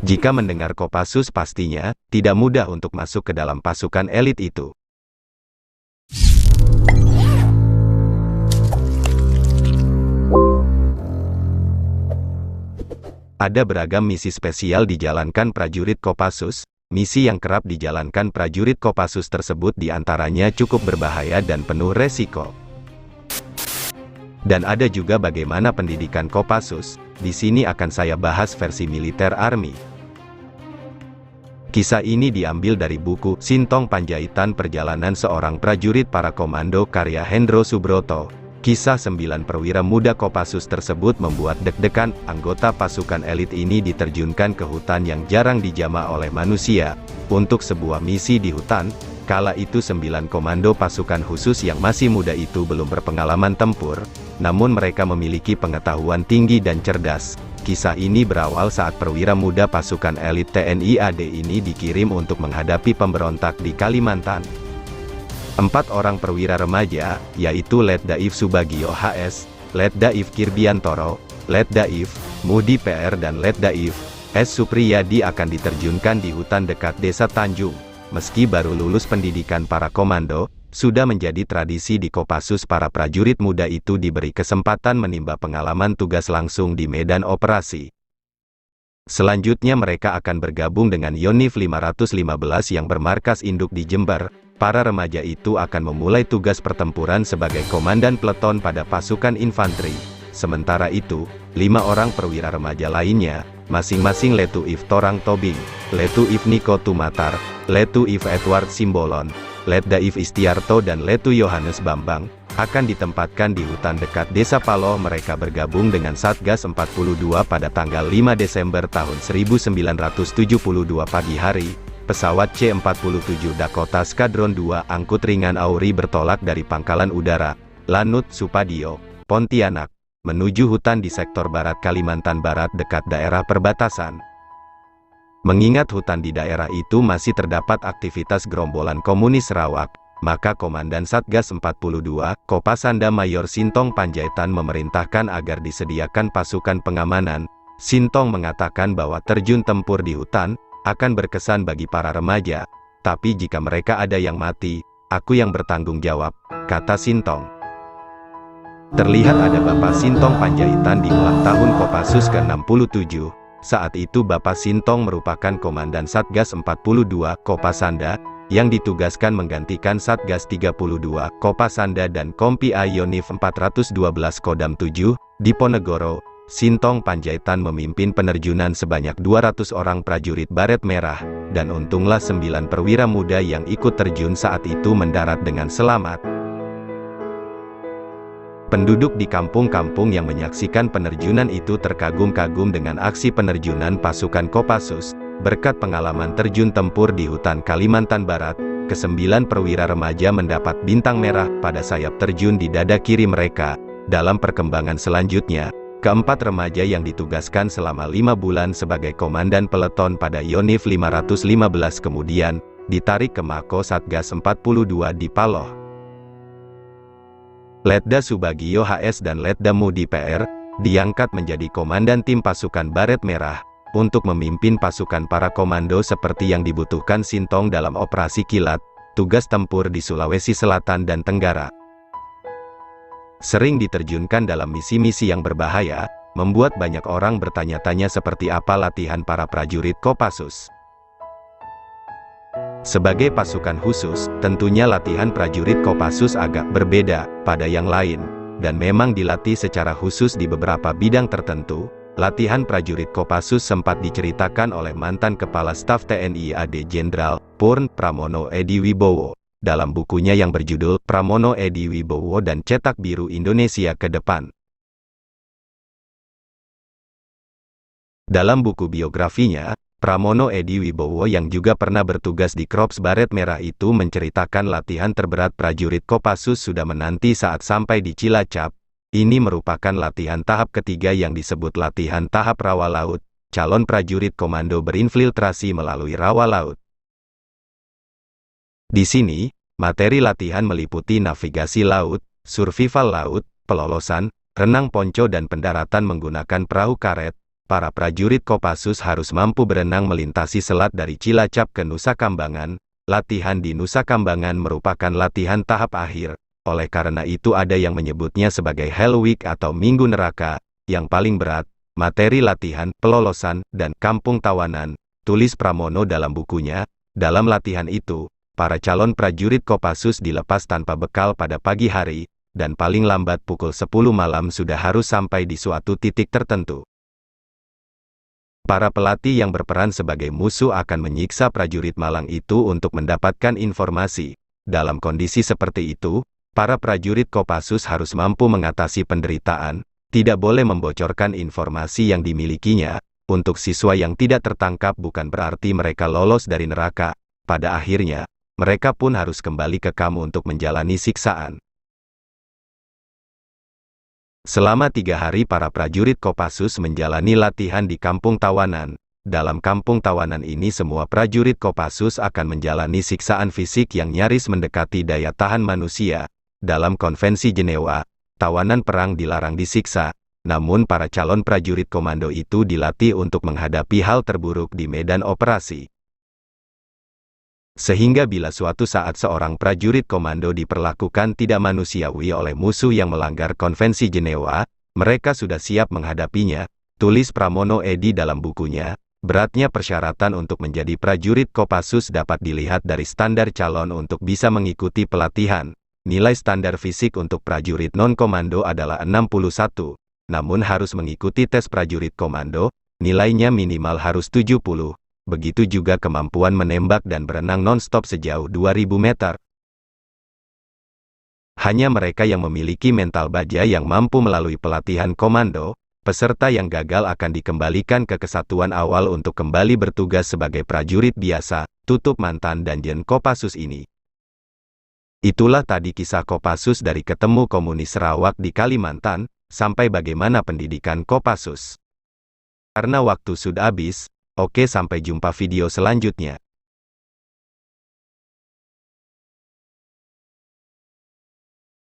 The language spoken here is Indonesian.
Jika mendengar Kopassus pastinya tidak mudah untuk masuk ke dalam pasukan elit itu. Ada beragam misi spesial dijalankan prajurit Kopassus. Misi yang kerap dijalankan prajurit Kopassus tersebut diantaranya cukup berbahaya dan penuh resiko. Dan ada juga bagaimana pendidikan Kopassus. Di sini akan saya bahas versi militer Army. Kisah ini diambil dari buku Sintong Panjaitan Perjalanan Seorang Prajurit Para Komando karya Hendro Subroto. Kisah 9 perwira muda Kopassus tersebut membuat deg-degan. Anggota pasukan elit ini diterjunkan ke hutan yang jarang dijamah oleh manusia, untuk sebuah misi di hutan. Kala itu 9 komando pasukan khusus yang masih muda itu belum berpengalaman tempur, namun mereka memiliki pengetahuan tinggi dan cerdas. Kisah ini berawal saat perwira muda pasukan elit TNI AD ini dikirim untuk menghadapi pemberontak di Kalimantan. 4 orang perwira remaja, yaitu Letdaif Subagio HS, Letdaif Kirbiantoro, Letdaif Mudi PR dan Letdaif S. Supriyadi akan diterjunkan di hutan dekat desa Tanjung. Meski baru lulus pendidikan para komando, sudah menjadi tradisi di Kopassus para prajurit muda itu diberi kesempatan menimba pengalaman tugas langsung di medan operasi. Selanjutnya mereka akan bergabung dengan Yonif 515 yang bermarkas induk di Jember. Para remaja itu akan memulai tugas pertempuran sebagai komandan peleton pada pasukan infanteri. Sementara itu, 5 orang perwira remaja lainnya, masing-masing Letuif Torang Tobing, Letuif Niko Tumatar, Letuif Edward Simbolon, Letdaif Istiarto dan Letu Yohanes Bambang, akan ditempatkan di hutan dekat desa Paloh. Mereka bergabung dengan Satgas 42 pada tanggal 5 Desember tahun 1972 pagi hari. Pesawat C-47 Dakota Skadron 2 angkut ringan Auri bertolak dari Pangkalan Udara Lanut Supadio, Pontianak, menuju hutan di sektor barat Kalimantan Barat dekat daerah perbatasan. Mengingat hutan di daerah itu masih terdapat aktivitas gerombolan komunis Sarawak, maka Komandan Satgas 42, Kopasanda Mayor Sintong Panjaitan memerintahkan agar disediakan pasukan pengamanan. Sintong mengatakan bahwa terjun tempur di hutan akan berkesan bagi para remaja, tapi jika mereka ada yang mati, aku yang bertanggung jawab, kata Sintong. Terlihat ada Bapak Sintong Panjaitan di ulang tahun Kopassus ke-67. Saat itu Bapak Sintong merupakan Komandan Satgas 42 Kopasanda, yang ditugaskan menggantikan Satgas 32 Kopasanda dan Kompi A Yonif 412 Kodam 7, di Ponegoro. Sintong Panjaitan memimpin penerjunan sebanyak 200 orang prajurit baret merah, dan untunglah 9 perwira muda yang ikut terjun saat itu mendarat dengan selamat. Penduduk di kampung-kampung yang menyaksikan penerjunan itu terkagum-kagum dengan aksi penerjunan pasukan Kopassus. Berkat pengalaman terjun tempur di hutan Kalimantan Barat, ke-9 perwira remaja mendapat bintang merah pada sayap terjun di dada kiri mereka. Dalam perkembangan selanjutnya, ke-4 remaja yang ditugaskan selama 5 bulan sebagai komandan peleton pada Yonif 515 kemudian ditarik ke Mako Satgas 42 di Paloh. Letda Subagio HS dan Letda Mudi PR diangkat menjadi komandan tim pasukan baret merah untuk memimpin pasukan para komando seperti yang dibutuhkan Sintong dalam operasi kilat, tugas tempur di Sulawesi Selatan dan Tenggara. Sering diterjunkan dalam misi-misi yang berbahaya, membuat banyak orang bertanya-tanya seperti apa latihan para prajurit Kopassus. Sebagai pasukan khusus, tentunya latihan prajurit Kopassus agak berbeda pada yang lain, dan memang dilatih secara khusus di beberapa bidang tertentu. Latihan prajurit Kopassus sempat diceritakan oleh mantan Kepala Staf TNI AD Jenderal Purn Pramono Edi Wibowo dalam bukunya yang berjudul Pramono Edi Wibowo dan Cetak Biru Indonesia ke Depan. Dalam buku biografinya, Pramono Edi Wibowo yang juga pernah bertugas di Korps Baret Merah itu menceritakan latihan terberat prajurit Kopassus sudah menanti saat sampai di Cilacap. Ini merupakan latihan tahap ketiga yang disebut latihan tahap rawa laut. Calon prajurit komando berinfiltrasi melalui rawa laut. Di sini, materi latihan meliputi navigasi laut, survival laut, pelolosan, renang ponco dan pendaratan menggunakan perahu karet. Para prajurit Kopassus harus mampu berenang melintasi selat dari Cilacap ke Nusa Kambangan. Latihan di Nusa Kambangan merupakan latihan tahap akhir. Oleh karena itu ada yang menyebutnya sebagai Hell Week atau Minggu Neraka. Yang paling berat, materi latihan, pelolosan, dan kampung tawanan, tulis Pramono dalam bukunya. Dalam latihan itu, para calon prajurit Kopassus dilepas tanpa bekal pada pagi hari, dan paling lambat pukul 10 malam sudah harus sampai di suatu titik tertentu. Para pelatih yang berperan sebagai musuh akan menyiksa prajurit malang itu untuk mendapatkan informasi. Dalam kondisi seperti itu, para prajurit Kopassus harus mampu mengatasi penderitaan, tidak boleh membocorkan informasi yang dimilikinya. Untuk siswa yang tidak tertangkap bukan berarti mereka lolos dari neraka. Pada akhirnya, mereka pun harus kembali ke kamp untuk menjalani siksaan. Selama 3 hari para prajurit Kopassus menjalani latihan di kampung tawanan. Dalam kampung tawanan ini semua prajurit Kopassus akan menjalani siksaan fisik yang nyaris mendekati daya tahan manusia. Dalam konvensi Jenewa, tawanan perang dilarang disiksa. Namun para calon prajurit komando itu dilatih untuk menghadapi hal terburuk di medan operasi. Sehingga bila suatu saat seorang prajurit komando diperlakukan tidak manusiawi oleh musuh yang melanggar konvensi Jenewa, mereka sudah siap menghadapinya, tulis Pramono Edi dalam bukunya. Beratnya persyaratan untuk menjadi prajurit Kopassus dapat dilihat dari standar calon untuk bisa mengikuti pelatihan. Nilai standar fisik untuk prajurit non-komando adalah 61, namun harus mengikuti tes prajurit komando, nilainya minimal harus 70. Begitu juga kemampuan menembak dan berenang non-stop sejauh 2000 meter. Hanya mereka yang memiliki mental baja yang mampu melalui pelatihan komando. Peserta yang gagal akan dikembalikan ke kesatuan awal untuk kembali bertugas sebagai prajurit biasa, tutup mantan Danjen Kopassus ini. Itulah tadi kisah Kopassus dari ketemu komunis Sarawak di Kalimantan, sampai bagaimana pendidikan Kopassus. Karena waktu sudah habis, oke sampai jumpa video selanjutnya.